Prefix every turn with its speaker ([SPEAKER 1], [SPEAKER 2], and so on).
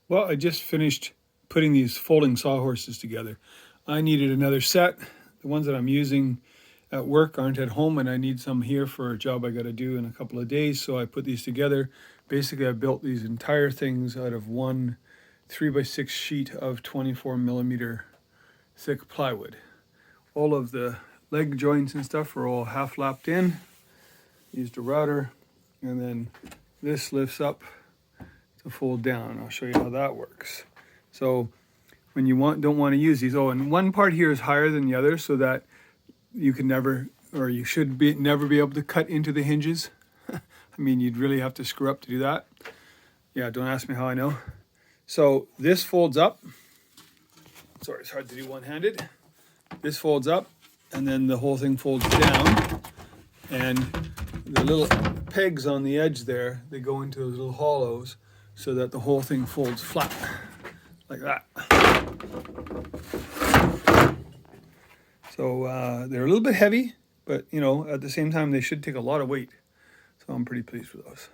[SPEAKER 1] Well, I just finished putting these folding sawhorses together. I needed another set. The ones that I'm using at work aren't at home, and I need some here for a job I got to do in a couple of days. So I put these together. Basically, I built these entire things out of one 3x6 sheet of 24 millimeter thick plywood. All of the leg joints and stuff are all half lapped in. Used a router, and then this lifts up to fold down. I'll show you how that works. So when you don't want to use these, oh, and one part here is higher than the other so that you can never, or you should never be able to cut into the hinges. I mean, you'd really have to screw up to do that. Yeah, don't ask me how I know. So this folds up. Sorry, it's hard to do one-handed. This folds up, and then the whole thing folds down. And the little pegs on the edge there, they go into those little hollows so that the whole thing folds flat, like that. So they're a little bit heavy, but you know, at the same time, they should take a lot of weight. So I'm pretty pleased with those.